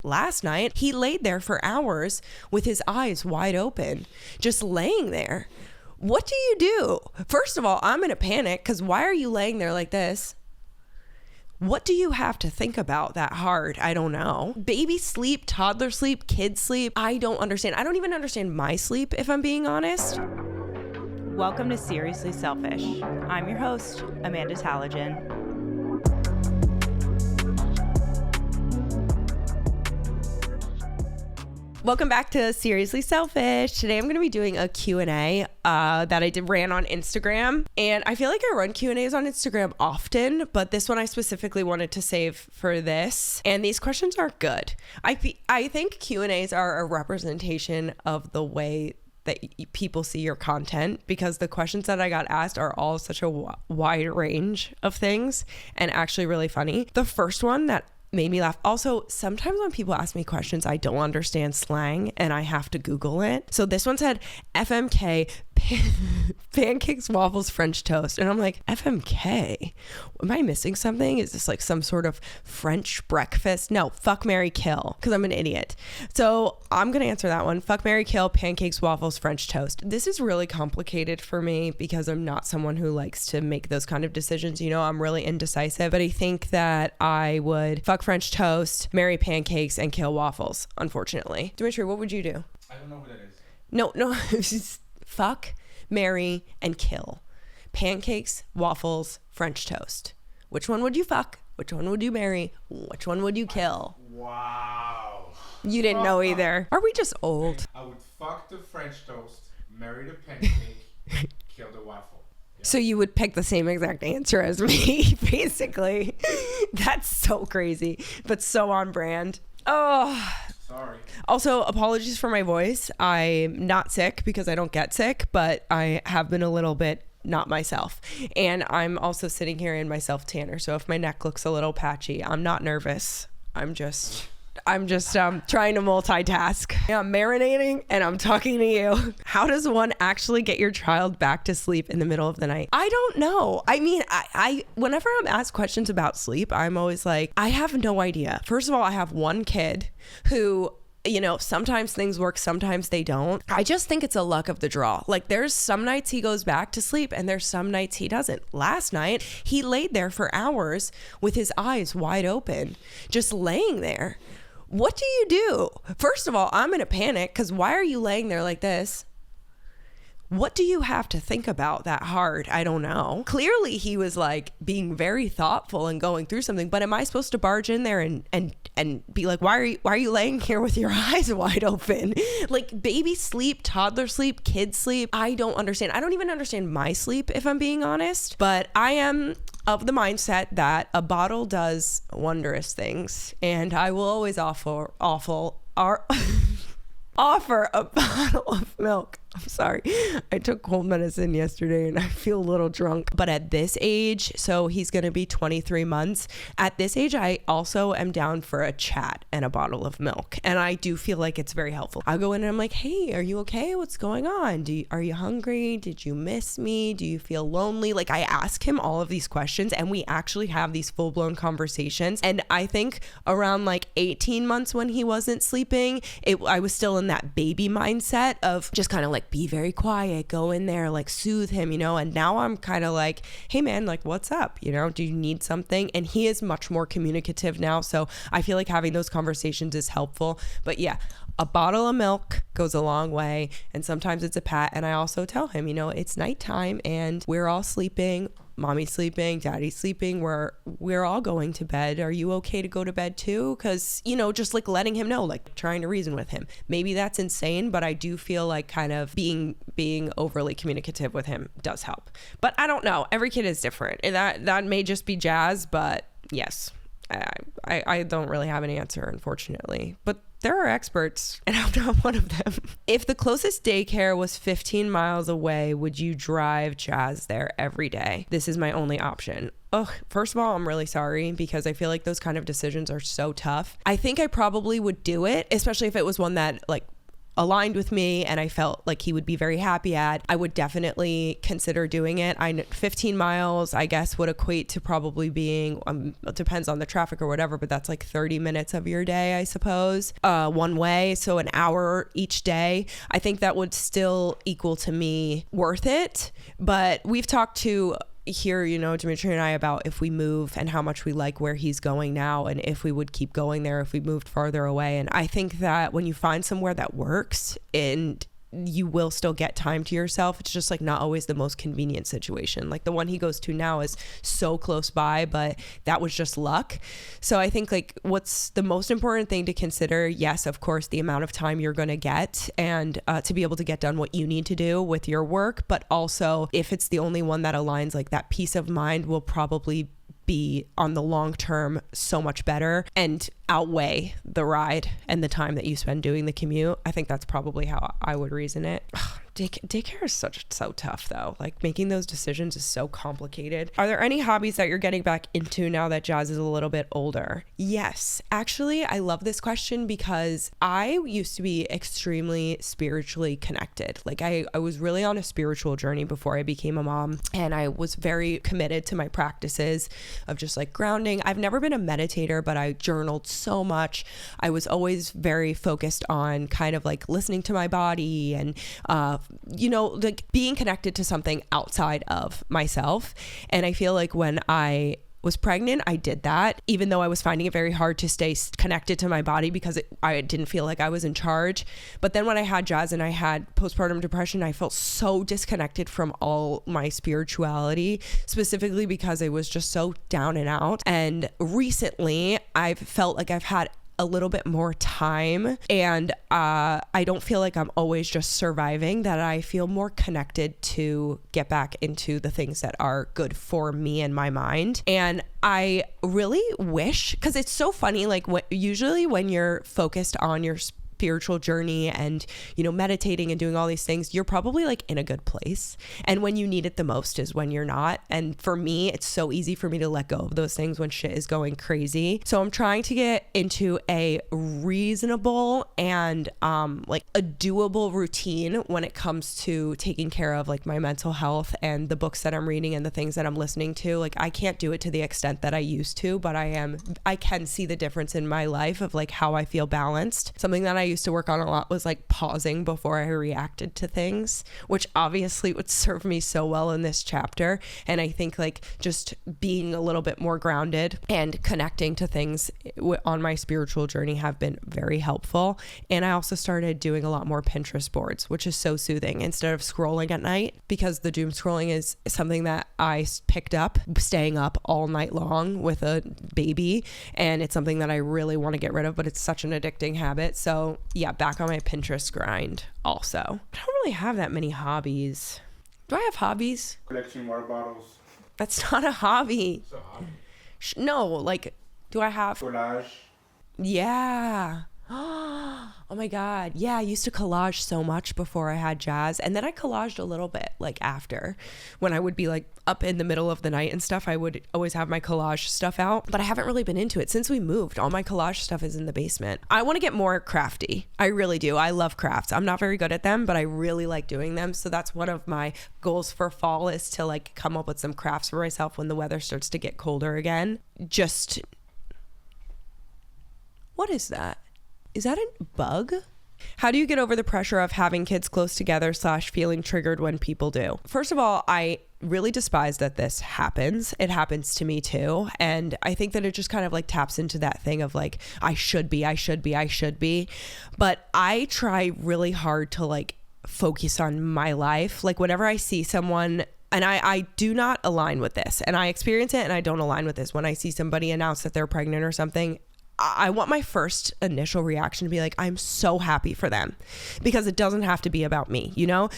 Last night, he laid there for hours with his eyes wide open, just laying there. What do you do? First of all, I'm in a panic because why are you laying there like this? What do you have to think about that hard? I don't know. Baby sleep, toddler sleep, kid sleep. I don't understand. I don't even understand my sleep, if I'm being honest. Welcome to Seriously Selfish. I'm your host, Amanda Talajan. Welcome back to Seriously Selfish. Today I'm going to be doing a Q&A that I ran on Instagram. And I feel like I run Q&As on Instagram often, but this one I specifically wanted to save for this. And these questions are good. I think Q&As are a representation of the way that people see your content, because the questions that I got asked are all such a wide range of things and actually really funny. The first one that made me laugh. Also, sometimes when people ask me questions, I don't understand slang and I have to Google it. So this one said FMK, pancakes, waffles, French toast. And I'm like, FMK? Am I missing something? Is this like some sort of French breakfast? No, fuck, marry, kill, because I'm an idiot. So I'm going to answer that one. Fuck, marry, kill, pancakes, waffles, French toast. This is really complicated for me because I'm not someone who likes to make those kind of decisions. You know, I'm really indecisive, but I think that I would fuck French toast, marry pancakes, and kill waffles, unfortunately. Dimitri, what would you do? I don't know who that is. No, fuck, marry, and kill. Pancakes, waffles, French toast. Which one would you fuck? Which one would you marry? Which one would you kill? Wow. You didn't know either. Are we just old? I would fuck the French toast, marry the pancake, kill the waffle. Yeah. So you would pick the same exact answer as me, basically. That's so crazy, but so on brand. Oh, sorry. Also, apologies for my voice. I'm not sick because I don't get sick, but I have been a little bit not myself. And I'm also sitting here in my self-tanner. So if my neck looks a little patchy, I'm not nervous. I'm just trying to multitask. I'm marinating and I'm talking to you. How does one actually get your child back to sleep in the middle of the night? I don't know. I mean, I whenever I'm asked questions about sleep, I'm always like, I have no idea. First of all, I have one kid who, you know, sometimes things work, sometimes they don't. I just think it's a luck of the draw. Like, there's some nights he goes back to sleep and there's some nights he doesn't. Last night, he laid there for hours with his eyes wide open, just laying there. What do you do? First of all, I'm in a panic because why are you laying there like this? What do you have to think about that hard? I don't know. Clearly, he was like being very thoughtful and going through something, but am I supposed to barge in there and be like, why are you laying here with your eyes wide open? Like, baby sleep, toddler sleep, kid sleep. I don't understand. I don't even understand my sleep, if I'm being honest, but I am of the mindset that a bottle does wondrous things, and I will always offer a bottle of milk. I'm sorry. I took cold medicine yesterday and I feel a little drunk. But at this age, so he's going to be 23 months. At this age, I also am down for a chat and a bottle of milk. And I do feel like it's very helpful. I go in and I'm like, hey, are you okay? What's going on? Are you hungry? Did you miss me? Do you feel lonely? Like, I ask him all of these questions and we actually have these full-blown conversations. And I think around like 18 months when he wasn't sleeping, I was still in that baby mindset of just kind of like, be very quiet, go in there, like soothe him, you know. And now I'm kind of like, hey man, like, what's up, you know, do you need something? And he is much more communicative now, so I feel like having those conversations is helpful. But yeah, a bottle of milk goes a long way, and sometimes it's a pat. And I also tell him, you know, it's nighttime and we're all sleeping. Mommy's sleeping, daddy's sleeping, we're all going to bed. Are you okay to go to bed too? Because, you know, just like letting him know, like trying to reason with him. Maybe that's insane, but I do feel like kind of being overly communicative with him does help. But I don't know. Every kid is different. And that may just be jazz, but yes, I don't really have an answer, unfortunately. But there are experts, and I'm not one of them. If the closest daycare was 15 miles away, would you drive Jazz there every day? This is my only option. Oh, first of all, I'm really sorry because I feel like those kind of decisions are so tough. I think I probably would do it, especially if it was one that like aligned with me and I felt like he would be very happy at, I would definitely consider doing it. 15 miles, I guess, would equate to probably being, it depends on the traffic or whatever, but that's like 30 minutes of your day, I suppose, one way. So an hour each day. I think that would still equal to me worth it. But we've talked to here, Dimitri and I, about if we move and how much we like where he's going now and if we would keep going there if we moved farther away. And I think that when you find somewhere that works and you will still get time to yourself, it's just like not always the most convenient situation. Like the one he goes to now is so close by, but that was just luck. So I think like what's the most important thing to consider, yes, of course, the amount of time you're going to get and to be able to get done what you need to do with your work, but also if it's the only one that aligns, like that peace of mind will probably be on the long term so much better and outweigh the ride and the time that you spend doing the commute. I think that's probably how I would reason it. Daycare is so tough though. Like making those decisions is so complicated. Are there any hobbies that you're getting back into now that Jazz is a little bit older? Yes, actually, I love this question because I used to be extremely spiritually connected. Like I was really on a spiritual journey before I became a mom, and I was very committed to my practices of just like grounding. I've never been a meditator, but I journaled so much. I was always very focused on kind of like listening to my body and like being connected to something outside of myself. And I feel like when I was pregnant, I did that, even though I was finding it very hard to stay connected to my body because I didn't feel like I was in charge. But then when I had Jazz and I had postpartum depression, I felt so disconnected from all my spirituality, specifically because I was just so down and out. And recently I've felt like I've had a little bit more time and I don't feel like I'm always just surviving, that I feel more connected to get back into the things that are good for me and my mind. And I really wish, because it's so funny, like usually when you're focused on your spiritual journey and meditating and doing all these things, you're probably like in a good place, and when you need it the most is when you're not. And for me, it's so easy for me to let go of those things when shit is going crazy. So I'm trying to get into a reasonable and like a doable routine when it comes to taking care of like my mental health and the books that I'm reading and the things that I'm listening to. Like I can't do it to the extent that I used to, but I can see the difference in my life of like how I feel balanced. Something that I used to work on a lot was like pausing before I reacted to things, which obviously would serve me so well in this chapter. And I think like just being a little bit more grounded and connecting to things on my spiritual journey have been very helpful. And I also started doing a lot more Pinterest boards, which is so soothing instead of scrolling at night, because the doom scrolling is something that I picked up staying up all night long with a baby, and it's something that I really want to get rid of, but it's such an addicting habit. So yeah, back on my Pinterest grind also. I don't really have that many hobbies. Do I have hobbies? Collecting water bottles. That's not a hobby. It's a hobby. No, like, do I have? Collage. Yeah. Oh my God. Yeah, I used to collage so much before I had Jazz. And then I collaged a little bit like after, when I would be like up in the middle of the night and stuff. I would always have my collage stuff out, but I haven't really been into it since we moved. All my collage stuff is in the basement. I want to get more crafty. I really do. I love crafts. I'm not very good at them, but I really like doing them. So that's one of my goals for fall, is to like come up with some crafts for myself when the weather starts to get colder again. What is that? Is that a bug? How do you get over the pressure of having kids close together / feeling triggered when people do? First of all, I really despise that this happens. It happens to me too. And I think that it just kind of like taps into that thing of like, I should be. But I try really hard to like focus on my life. Like whenever I see someone, and I do not align with this, and I experience it and I don't align with this. When I see somebody announce that they're pregnant or something, I want my first initial reaction to be like, I'm so happy for them, because it doesn't have to be about me.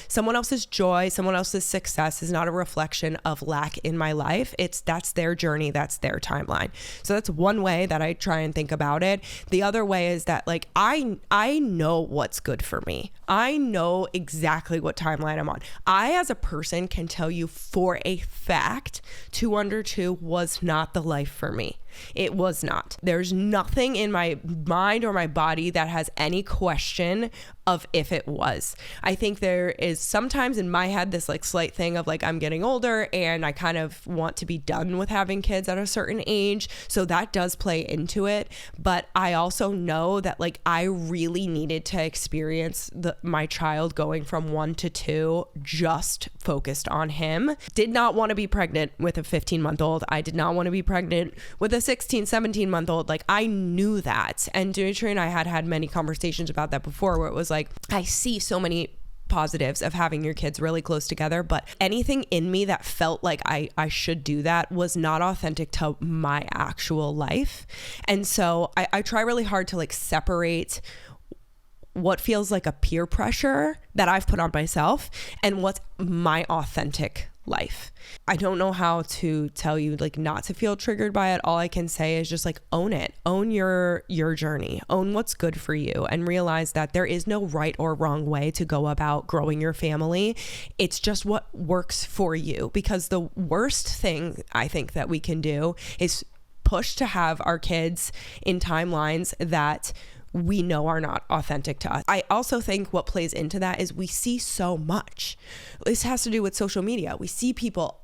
Someone else's joy, someone else's success is not a reflection of lack in my life. That's their journey. That's their timeline. So that's one way that I try and think about it. The other way is that like, I know what's good for me. I know exactly what timeline I'm on. I, as a person, can tell you for a fact 2 under 2 was not the life for me. It was not. There's nothing in my mind or my body that has any question of if it was. I think there is sometimes in my head this like slight thing of like I'm getting older and I kind of want to be done with having kids at a certain age. So that does play into it. But I also know that like I really needed to experience my child going from 1 to 2 just focused on him. Did not want to be pregnant with a 15-month-old. I did not want to be pregnant with a 16, 17-month-old. Like I knew that. And Dimitri and I had many conversations about that before where it was like, I see so many positives of having your kids really close together, but anything in me that felt like I should do that was not authentic to my actual life. And so I try really hard to like separate what feels like a peer pressure that I've put on myself and what's my authentic life. I don't know how to tell you like not to feel triggered by it. All I can say is just like own it. Own your journey. Own what's good for you and realize that there is no right or wrong way to go about growing your family. It's just what works for you, because the worst thing I think that we can do is push to have our kids in timelines that we know are not authentic to us. I also think what plays into that is we see so much. This has to do with social media. We see people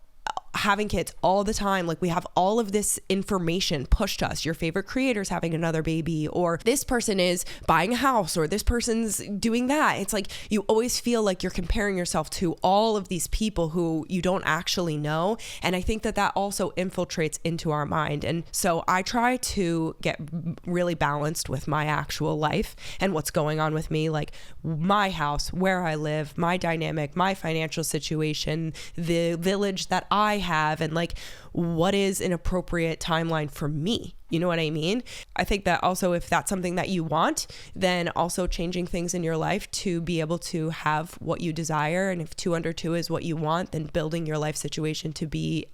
having kids all the time. Like we have all of this information pushed to us. Your favorite creator's having another baby, or this person is buying a house, or this person's doing that. It's like you always feel like you're comparing yourself to all of these people who you don't actually know. And I think that also infiltrates into our mind. And so I try to get really balanced with my actual life and what's going on with me, like my house, where I live, my dynamic, my financial situation, the village that I have, and like what is an appropriate timeline for me. You know what I mean? I think that also if that's something that you want, then also changing things in your life to be able to have what you desire. And if 2 under 2 is what you want, then building your life situation to be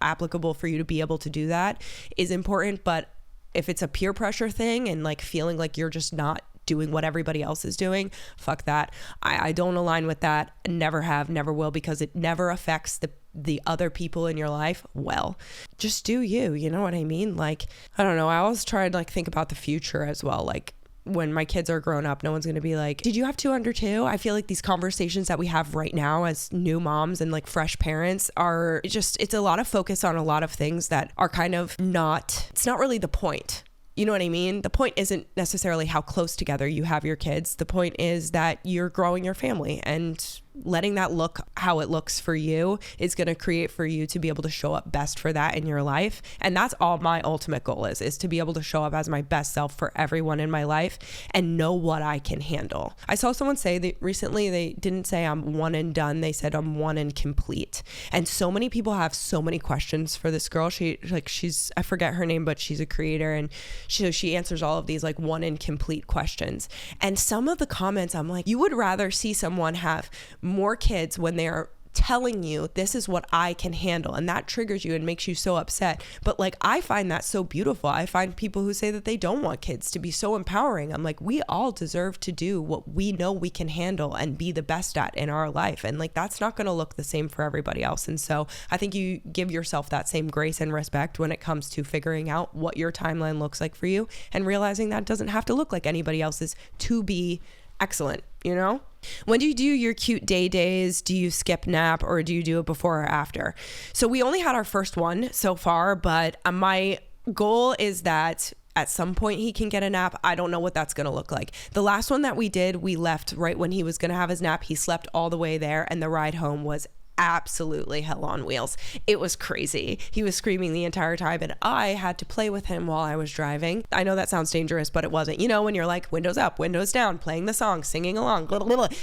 applicable for you to be able to do that is important. But if it's a peer pressure thing and like feeling like you're just not doing what everybody else is doing, fuck that. I don't align with that. Never have, never will, because it never affects the other people in your life well. Just do you know what I mean? Like, I don't know. I always try to like think about the future as well. Like when my kids are grown up, no one's going to be like, did you have 2 under 2? I feel like these conversations that we have right now as new moms and like fresh parents are just, it's a lot of focus on a lot of things that are kind of not, it's not really the point. You know what I mean? The point isn't necessarily how close together you have your kids. The point is that you're growing your family, and letting that look how it looks for you is going to create for you to be able to show up best for that in your life. And that's all my ultimate goal is to be able to show up as my best self for everyone in my life and know what I can handle. I saw someone say that recently, they didn't say I'm one and done. They said I'm one and complete. And so many people have so many questions for this girl. She's, I forget her name, but she's a creator, and she answers all of these like one and complete questions. And some of the comments, I'm like, you would rather see someone have more kids when they are telling you this is what I can handle, and that triggers you and makes you so upset. But like, I find that so beautiful. I find people who say that they don't want kids to be so empowering. I'm like, we all deserve to do what we know we can handle and be the best at in our life. And like, that's not going to look the same for everybody else. And so I think you give yourself that same grace and respect when it comes to figuring out what your timeline looks like for you, and realizing that doesn't have to look like anybody else's to be excellent, you know? When do you do your cute day days? Do you skip nap, or do you do it before or after? So we only had our first one so far, but my goal is that at some point he can get a nap. I don't know what that's going to look like. The last one that we did, we left right when he was going to have his nap. He slept all the way there, and the ride home was absolutely hell on wheels. It was crazy. He was screaming the entire time, and I had to play with him while I was driving. I know that sounds dangerous, but it wasn't. You know, when you're like windows up, windows down, playing the song, singing along,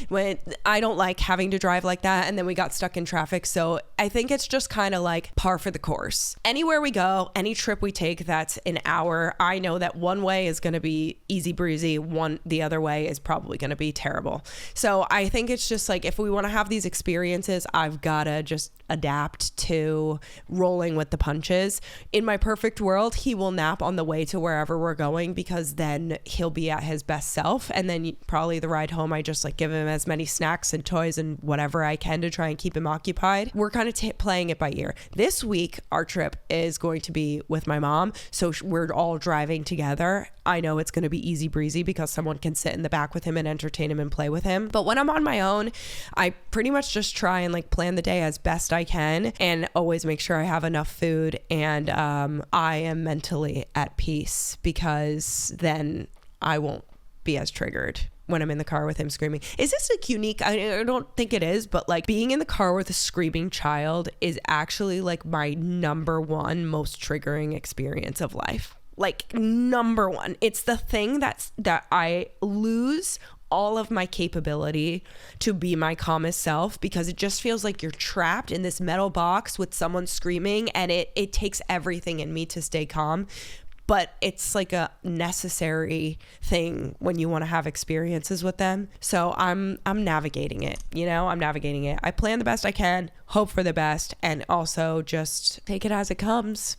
when I don't like having to drive like that. And then we got stuck in traffic. So I think it's just kind of like par for the course. Anywhere we go, any trip we take that's an hour, I know that one way is going to be easy breezy. The other way is probably going to be terrible. So I think it's just like, if we want to have these experiences, I've gotta just adapt to rolling with the punches. In my perfect world, he will nap on the way to wherever we're going, because then he'll be at his best self. And then probably the ride home, I just like give him as many snacks and toys and whatever I can to try and keep him occupied. We're kind of playing it by ear. This week, our trip is going to be with my mom. So we're all driving together. I know it's going to be easy breezy because someone can sit in the back with him and entertain him and play with him. But when I'm on my own, I pretty much just try and like plan the day as best I can and always make sure I have enough food, and I am mentally at peace because then I won't be as triggered when I'm in the car with him screaming. Is this like unique? I don't think it is, but like being in the car with a screaming child is actually like my number one most triggering experience of life. Like number one. It's the thing that I lose all of my capability to be my calmest self, because it just feels like you're trapped in this metal box with someone screaming, and it takes everything in me to stay calm. But it's like a necessary thing when you want to have experiences with them. So I'm navigating it, I'm navigating it. I plan the best I can, hope for the best, and also just take it as it comes,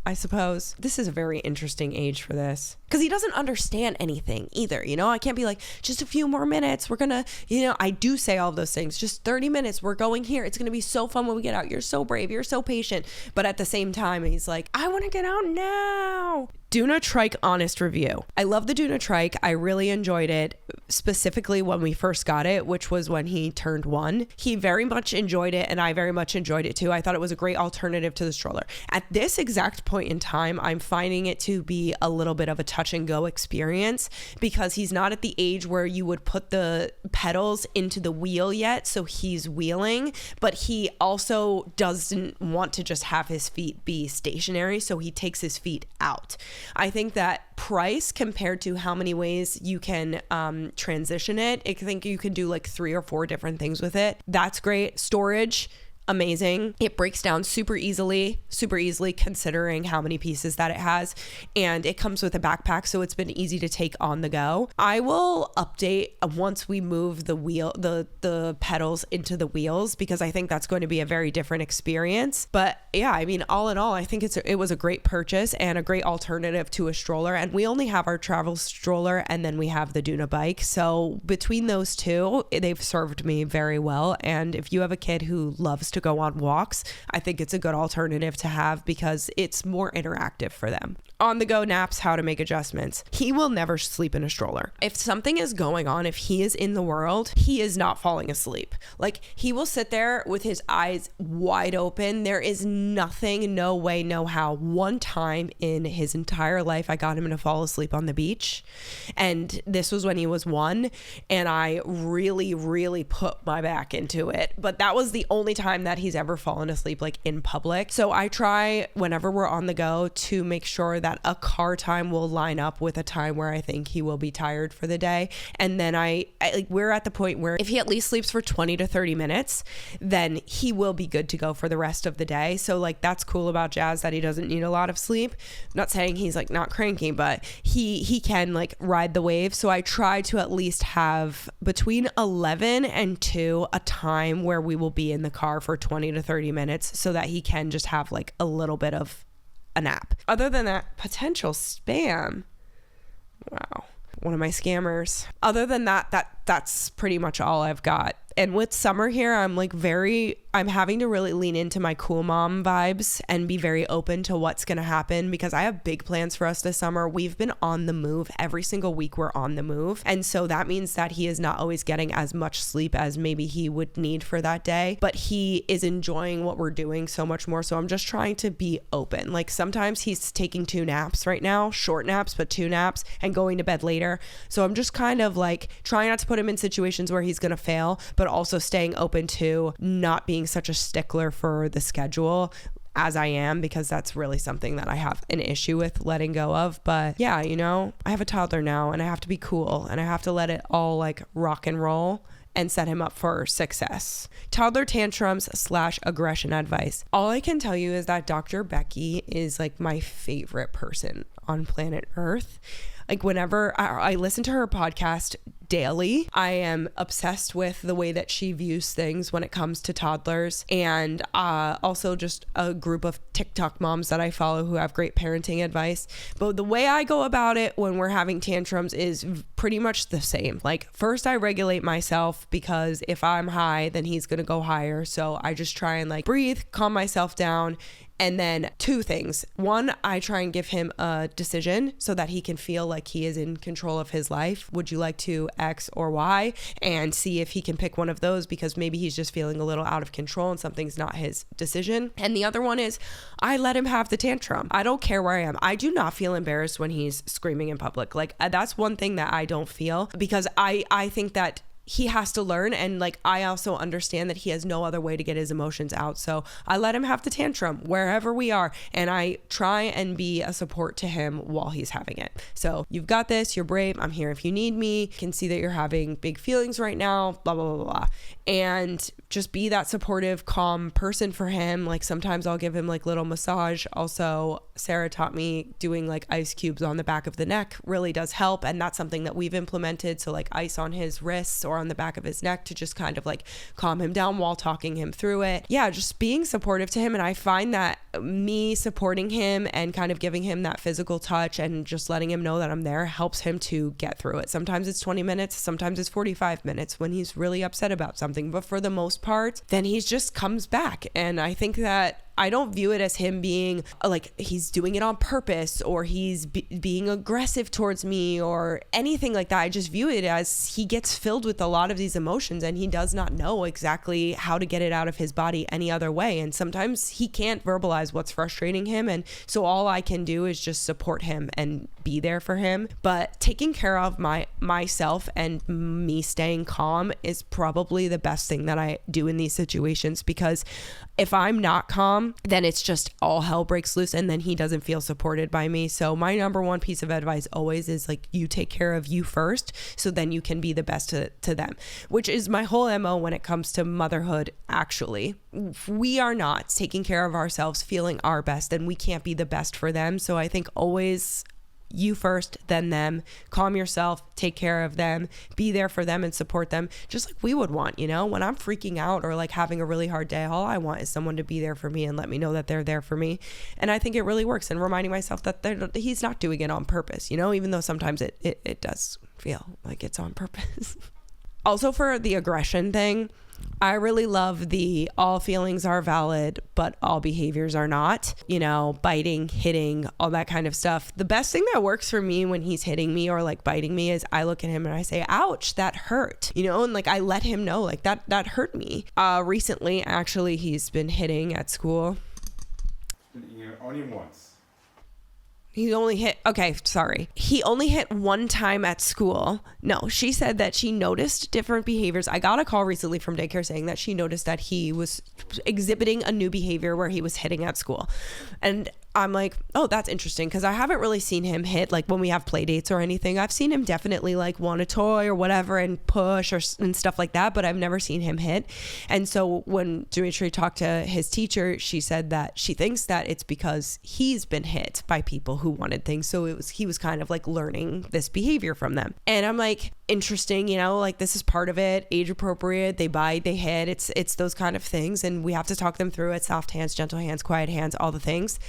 I suppose. This is a very interesting age for this, because he doesn't understand anything either. I can't be like, just a few more minutes. We're gonna, I do say all of those things. Just 30 minutes. We're going here. It's gonna be so fun when we get out. You're so brave. You're so patient. But at the same time, he's like, I want to get out now. Duna Trike honest review. I love the Duna Trike. I really enjoyed it, specifically when we first got it, which was when he turned 1. He very much enjoyed it, and I very much enjoyed it too. I thought it was a great alternative to the stroller. At this exact point in time, I'm finding it to be a little bit of a touch and go experience, because he's not at the age where you would put the pedals into the wheel yet, so he's wheeling, but he also doesn't want to just have his feet be stationary, so he takes his feet out. I think that price compared to how many ways you can transition it, I think you can do like 3 or 4 different things with it. That's great. Storage, amazing. It breaks down super easily considering how many pieces that it has, and it comes with a backpack, so it's been easy to take on the go. I will update once we move the pedals into the wheels, because I think that's going to be a very different experience. But yeah, I mean, all in all, I think it was a great purchase and a great alternative to a stroller. And we only have our travel stroller, and then we have the Duna bike. So between those two, they've served me very well. And if you have a kid who loves to go on walks, I think it's a good alternative to have, because it's more interactive for them. On the go naps, how to make adjustments. He will never sleep in a stroller. If something is going on, if he is in the world, he is not falling asleep. Like, he will sit there with his eyes wide open. There is nothing, no way, no how. One time in his entire life, I got him to fall asleep on the beach, and this was when he was 1, and I really, really put my back into it. But that was the only time that he's ever fallen asleep like in public. So I try, whenever we're on the go, to make sure that a car time will line up with a time where I think he will be tired for the day. And then I like, we're at the point where if he at least sleeps for 20 to 30 minutes, then he will be good to go for the rest of the day. So like, that's cool about Jazz, that he doesn't need a lot of sleep. I'm not saying he's like not cranky, but he can like ride the wave. So I try to at least have between 11 and 2 a time where we will be in the car for 20 to 30 minutes, so that he can just have like a little bit of a nap. Other than that, potential spam. Wow. One of my scammers. Other than that's pretty much all I've got. And with summer here, I'm having to really lean into my cool mom vibes and be very open to what's going to happen, because I have big plans for us this summer. We've been on the move. Every single week we're on the move. And so that means that he is not always getting as much sleep as maybe he would need for that day, but he is enjoying what we're doing so much more. So I'm just trying to be open. Like, sometimes he's taking 2 naps right now, short naps, but 2 naps, and going to bed later. So I'm just kind of like trying not to put him in situations where he's going to fail, but also staying open to not being such a stickler for the schedule as I am, because that's really something that I have an issue with letting go of. But yeah, I have a toddler now, and I have to be cool, and I have to let it all like rock and roll and set him up for success. Toddler tantrums / aggression advice. All I can tell you is that Dr. Becky is like my favorite person on planet Earth. Like, whenever I listen to her podcast daily, I am obsessed with the way that she views things when it comes to toddlers, and also just a group of TikTok moms that I follow who have great parenting advice. But the way I go about it when we're having tantrums is pretty much the same. Like, first I regulate myself, because if I'm high, then he's gonna go higher. So I just try and like breathe, calm myself down, And then 2 things. 1, I try and give him a decision so that he can feel like he is in control of his life. Would you like to X or Y? And see if he can pick one of those, because maybe he's just feeling a little out of control and something's not his decision. And the other one is I let him have the tantrum. I don't care where I am. I do not feel embarrassed when he's screaming in public. Like, that's one thing that I don't feel, because I think that he has to learn, and like I also understand that he has no other way to get his emotions out. So I let him have the tantrum wherever we are, and I try and be a support to him while he's having it. So you've got this, you're brave, I'm here if you need me, can see that you're having big feelings right now, blah blah blah blah. And just be that supportive, calm person for him. Like sometimes I'll give him like little massage. Also, Sarah taught me doing like ice cubes on the back of the neck really does help, and that's something that we've implemented. So like ice on his wrists or on the back of his neck to just kind of like calm him down while talking him through it. Yeah, just being supportive to him. And I find that me supporting him and kind of giving him that physical touch and just letting him know that I'm there helps him to get through it. Sometimes it's 20 minutes, sometimes it's 45 minutes when he's really upset about something, but for the most part, then he just comes back. And I think that I don't view it as him being like he's doing it on purpose or he's being aggressive towards me or anything like that. I just view it as he gets filled with a lot of these emotions and he does not know exactly how to get it out of his body any other way. And sometimes he can't verbalize what's frustrating him. And so all I can do is just support him and be there for him. But taking care of myself and me staying calm is probably the best thing that I do in these situations, because if I'm not calm, then it's just all hell breaks loose and then he doesn't feel supported by me. So my number one piece of advice always is like, you take care of you first so then you can be the best to them, which is my whole MO when it comes to motherhood. Actually, if we are not taking care of ourselves, feeling our best, then we can't be the best for them. So I think always you first, then them. Calm yourself, take care of them, be there for them and support them just like we would want. You know, when I'm freaking out or like having a really hard day, all I want is someone to be there for me and let me know that they're there for me. And I think it really works, and reminding myself that he's not doing it on purpose, you know, even though sometimes it does feel like it's on purpose. Also, for the aggression thing, I really love the all feelings are valid, but all behaviors are not, you know, biting, hitting, all that kind of stuff. The best thing that works for me when he's hitting me or like biting me is I look at him and I say, ouch, that hurt, you know, and like I let him know like that hurt me. Recently, actually, he's been hitting at school. Only once. He only hit one time at school. No, she said that she noticed different behaviors. I got a call recently from daycare saying that she noticed that he was exhibiting a new behavior where he was hitting at school. And I'm like, oh, that's interesting, because I haven't really seen him hit like when we have play dates or anything. I've seen him definitely like want a toy or whatever and push and stuff like that, but I've never seen him hit. And so when Dimitri talked to his teacher, she said that she thinks that it's because he's been hit by people who wanted things. So he was kind of like learning this behavior from them. And I'm like, interesting, you know, like this is part of it, age appropriate, they bite, they hit, it's those kind of things, and we have to talk them through it. Soft hands, gentle hands, quiet hands, all the things.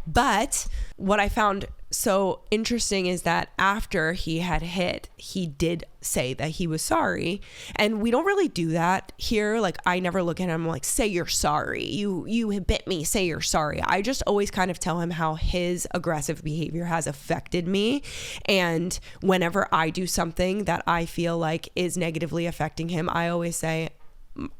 But what I found so interesting is that after he had hit, he did say that he was sorry. And we don't really do that here. Like I never look at him like, say you're sorry, you bit me, say you're sorry. I just always kind of tell him how his aggressive behavior has affected me, and whenever I do something that I feel like is negatively affecting him, I always say,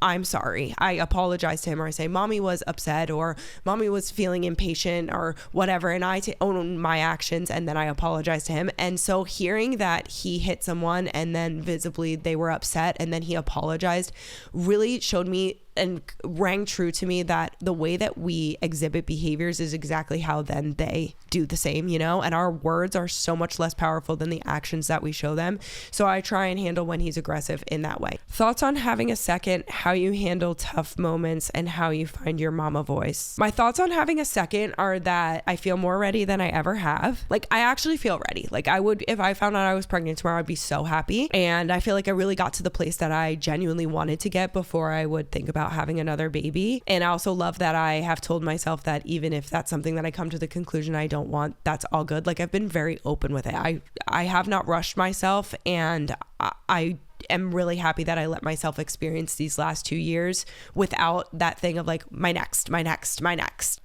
I'm sorry. I apologize to him, or I say, mommy was upset, or mommy was feeling impatient, or whatever. And I own my actions, and then I apologize to him. And so hearing that he hit someone and then visibly they were upset and then he apologized really showed me and rang true to me that the way that we exhibit behaviors is exactly how then they do the same, you know, and our words are so much less powerful than the actions that we show them. So I try and handle when he's aggressive in that way. Thoughts on having a second, how you handle tough moments, and how you find your mama voice. My thoughts on having a second are that I feel more ready than I ever have. Like I actually feel ready. Like I would, if I found out I was pregnant tomorrow, I'd be so happy. And I feel like I really got to the place that I genuinely wanted to get before I would think about having another baby. And I also love that I have told myself that even if that's something that I come to the conclusion I don't want, that's all good. Like I've been very open with it. I have not rushed myself, and I am really happy that I let myself experience these last 2 years without that thing of like my next.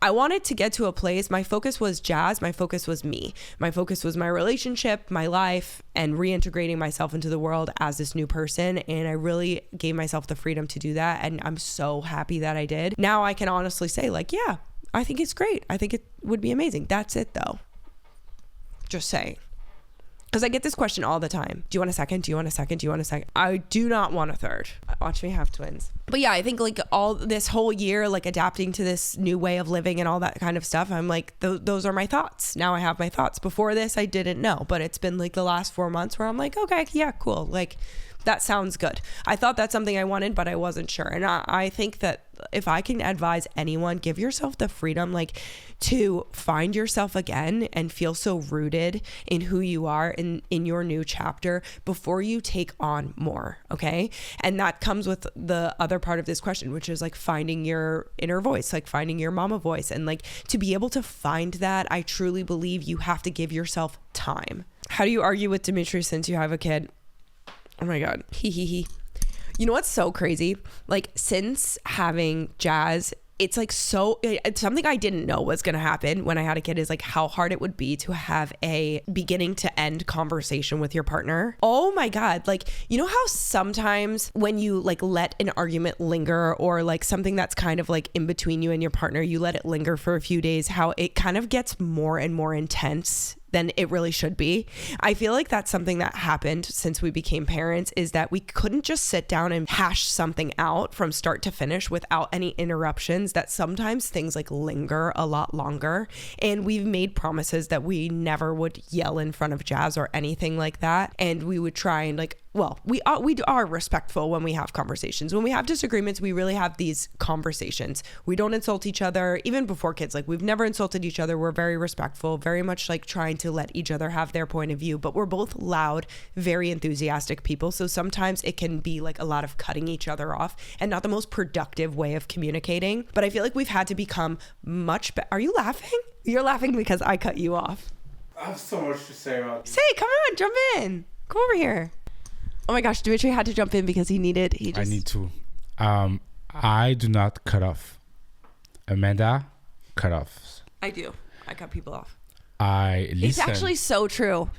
I wanted to get to a place. My focus was Jazz. My focus was me. My focus was my relationship, my life, and reintegrating myself into the world as this new person. And I really gave myself the freedom to do that. And I'm so happy that I did. Now I can honestly say like, yeah, I think it's great. I think it would be amazing. That's it though. Just saying. Because I get this question all the time. Do you want a second? Do you want a second? Do you want a second? I do not want a third. Watch me have twins. But yeah, I think like all this whole year, like adapting to this new way of living and all that kind of stuff, I'm like, those are my thoughts. Now I have my thoughts. Before this, I didn't know. But it's been like the last 4 months where I'm like, okay, yeah, cool. Like, that sounds good. I thought that's something I wanted, but I wasn't sure. And I think that if I can advise anyone, give yourself the freedom, like to find yourself again and feel so rooted in who you are in your new chapter before you take on more. Okay. And that comes with the other part of this question, which is like finding your inner voice, like finding your mama voice. And like to be able to find that, I truly believe you have to give yourself time. How do you argue with Dimitri since you have a kid? Oh my God. You know what's so crazy? Like since having Jazz, it's like it's something I didn't know was going to happen when I had a kid is like how hard it would be to have a beginning to end conversation with your partner. Oh my God. Like, you know how sometimes when you like let an argument linger or like something that's kind of like in between you and your partner, you let it linger for a few days, how it kind of gets more and more intense than it really should be. I feel like that's something that happened since we became parents is that we couldn't just sit down and hash something out from start to finish without any interruptions, that sometimes things like linger a lot longer. And we've made promises that we never would yell in front of Jazz or anything like that. And we would try and like, well, we are respectful when we have conversations. When we have disagreements, we really have these conversations. We don't insult each other, even before kids. Like we've never insulted each other. We're very respectful, very much like trying to let each other have their point of view. But we're both loud, very enthusiastic people. So sometimes it can be like a lot of cutting each other off and not the most productive way of communicating. But I feel like we've had to become much better. Are you laughing? You're laughing because I cut you off. I have so much to say about this. Say, come on, jump in. Come over here. Oh my gosh, Dimitri had to jump in because I need to. I do not cut off. Amanda cut offs. I do. I cut people off. I listen. It's actually so true.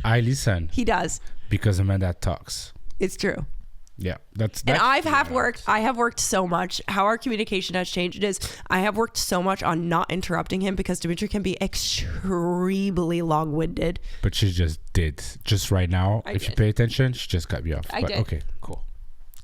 I listen. He does. Because Amanda talks. It's true. Yeah, that's and I have worked so much. How our communication has changed is I have worked so much on not interrupting him because Dimitri can be extremely long-winded. But she just did. Just right now, if you pay attention, she just cut me off. I did. Okay, cool.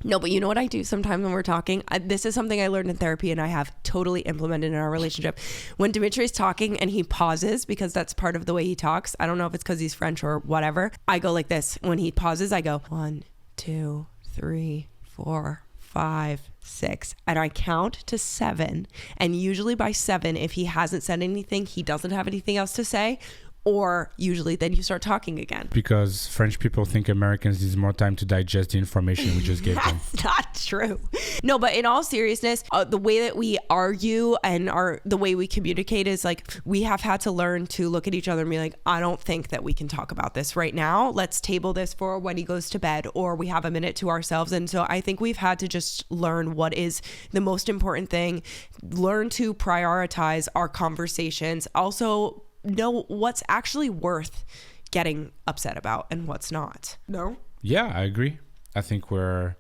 No, but you know what I do sometimes when we're talking? This is something I learned in therapy and I have totally implemented in our relationship. When Dimitri's talking and he pauses, because that's part of the way he talks, I don't know if it's because he's French or whatever, I go like this. When he pauses, I go 1, 2, 3, 4, 5, 6, and I count to 7. And usually by 7, if he hasn't said anything, he doesn't have anything else to say, or usually then you start talking again. Because French people think Americans need more time to digest the information we just gave them. That's not true. No, but in all seriousness, the way that we argue and the way we communicate is like we have had to learn to look at each other and be like, I don't think that we can talk about this right now. Let's table this for when he goes to bed, or we have a minute to ourselves. And so I think we've had to just learn what is the most important thing, learn to prioritize our conversations, also know what's actually worth getting upset about and what's not. No? Yeah, I agree. I think we're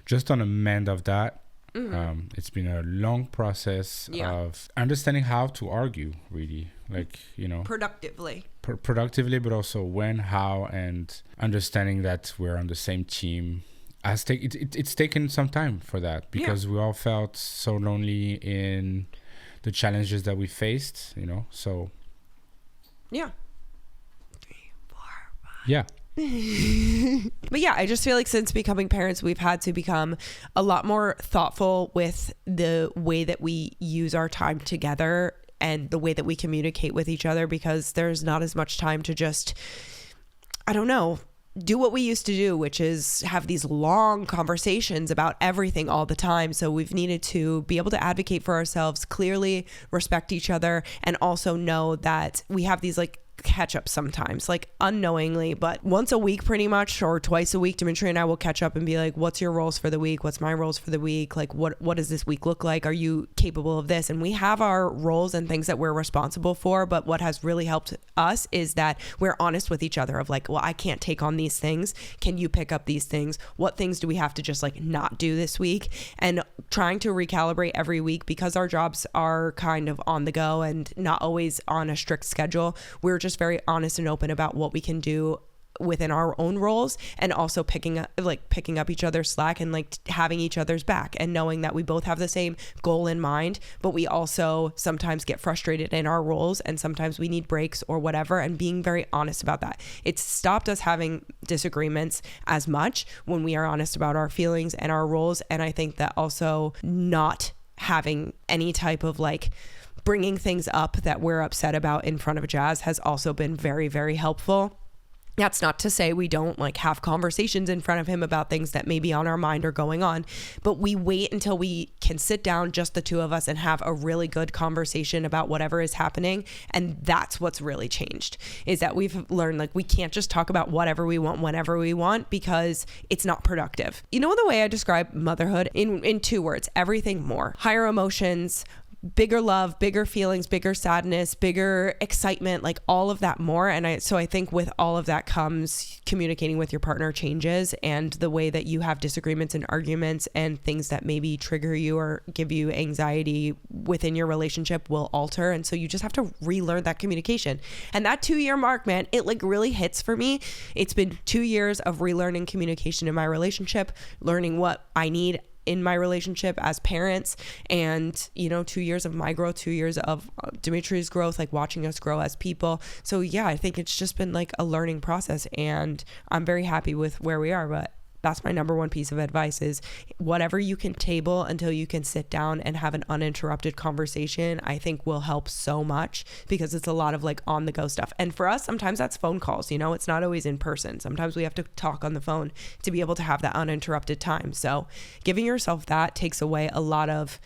just on a mend of that. Mm-hmm. It's been a long process of understanding how to argue, really. Like, you know. Productively. Productively, but also when, how, and understanding that we're on the same team. It's taken some time for that because we all felt so lonely in the challenges that we faced, you know, so... Yeah. 3, 4, 5. Yeah. But yeah, I just feel like since becoming parents, we've had to become a lot more thoughtful with the way that we use our time together and the way that we communicate with each other, because there's not as much time to just, I don't know, do what we used to do, which is have these long conversations about everything all the time. So we've needed to be able to advocate for ourselves, clearly respect each other, and also know that we have these like catch up sometimes, like unknowingly, but once a week pretty much, or twice a week, Dimitri and I will catch up and be like, what's your roles for the week? What's my roles for the week? Like, what does this week look like? Are you capable of this? And we have our roles and things that we're responsible for. But what has really helped us is that we're honest with each other of like, well, I can't take on these things. Can you pick up these things? What things do we have to just like not do this week? And trying to recalibrate every week, because our jobs are kind of on the go and not always on a strict schedule. We're just very honest and open about what we can do within our own roles, and also picking up each other's slack and like having each other's back, and knowing that we both have the same goal in mind, but we also sometimes get frustrated in our roles and sometimes we need breaks or whatever, and being very honest about that. It's stopped us having disagreements as much when we are honest about our feelings and our roles. And I think that also not having any type of like bringing things up that we're upset about in front of Jazz has also been very, very helpful. That's not to say we don't like have conversations in front of him about things that may be on our mind or going on, but we wait until we can sit down, just the two of us, and have a really good conversation about whatever is happening. And that's what's really changed, is that we've learned like we can't just talk about whatever we want whenever we want, because it's not productive. You know, the way I describe motherhood in 2 words: everything more. Higher emotions, bigger love, bigger feelings, bigger sadness, bigger excitement, like all of that more. And I think with all of that comes communicating with your partner changes, and the way that you have disagreements and arguments and things that maybe trigger you or give you anxiety within your relationship will alter. And so you just have to relearn that communication. And that 2-year mark, man, it like really hits for me. It's been 2 years of relearning communication in my relationship, learning what I need in my relationship as parents, and 2 years of my growth, 2 years of Dimitri's growth, like watching us grow as people. So yeah, I think it's just been like a learning process, and I'm very happy with where we are. But that's my number one piece of advice, is whatever you can table until you can sit down and have an uninterrupted conversation, I think will help so much, because it's a lot of like on the go stuff. And for us, sometimes that's phone calls, it's not always in person. Sometimes we have to talk on the phone to be able to have that uninterrupted time. So giving yourself that takes away a lot of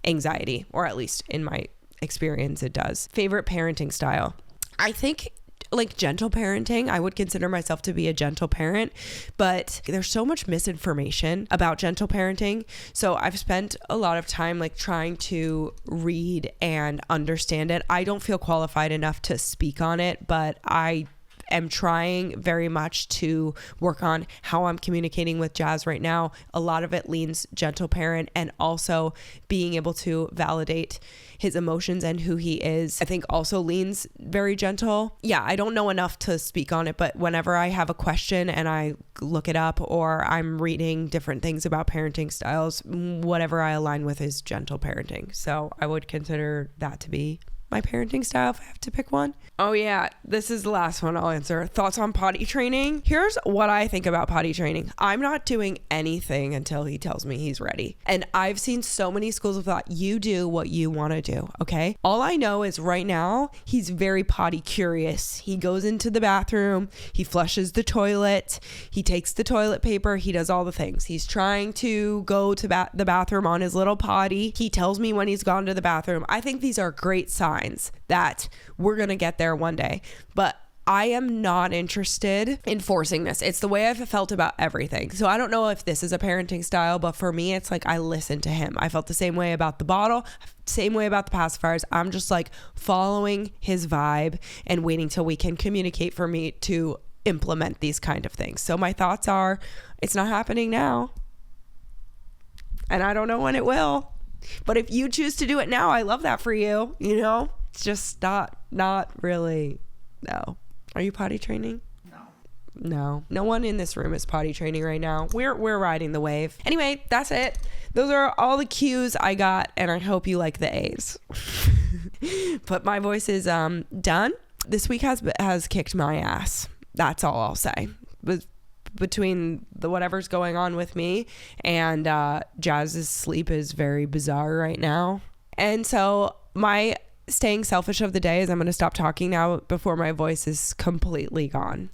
anxiety, or at least in my experience, it does. Favorite parenting style. I think like gentle parenting. I would consider myself to be a gentle parent, but there's so much misinformation about gentle parenting. So I've spent a lot of time like trying to read and understand it. I don't feel qualified enough to speak on it, but I am trying very much to work on how I'm communicating with Jazz right now. A lot of it leans gentle parent, and also being able to validate his emotions and who he is, I think also leans very gentle. Yeah, I don't know enough to speak on it, but whenever I have a question and I look it up, or I'm reading different things about parenting styles, whatever I align with is gentle parenting. So I would consider that to be my parenting style if I have to pick one. Oh yeah, this is the last one I'll answer. Thoughts on potty training. Here's what I think about potty training. I'm not doing anything until he tells me he's ready. And I've seen so many schools of thought, you do what you want to do, okay? All I know is right now, he's very potty curious. He goes into the bathroom, he flushes the toilet, he takes the toilet paper, he does all the things. He's trying to go to the bathroom on his little potty. He tells me when he's gone to the bathroom. I think these are great signs that we're going to get there one day, but I am not interested in forcing this. It's the way I've felt about everything. So I don't know if this is a parenting style, but for me, it's like I listen to him. I felt the same way about the bottle, same way about the pacifiers. I'm just like following his vibe and waiting till we can communicate for me to implement these kind of things. So my thoughts are, it's not happening now, and I don't know when it will. But if you choose to do it now, I love that for you. It's just not really. No. Are you potty training? No. No one in this room is potty training right now. We're riding the wave. Anyway, that's it. Those are all the Q's I got, and I hope you like the A's. But my voice is done. This week has kicked my ass. That's all I'll say. Between the whatever's going on with me and Jazz's sleep is very bizarre right now. And so my staying selfish of the day is I'm going to stop talking now before my voice is completely gone.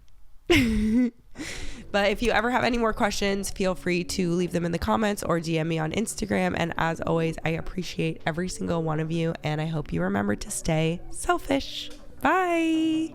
But if you ever have any more questions, feel free to leave them in the comments or DM me on Instagram. And as always, I appreciate every single one of you, and I hope you remember to stay selfish. Bye.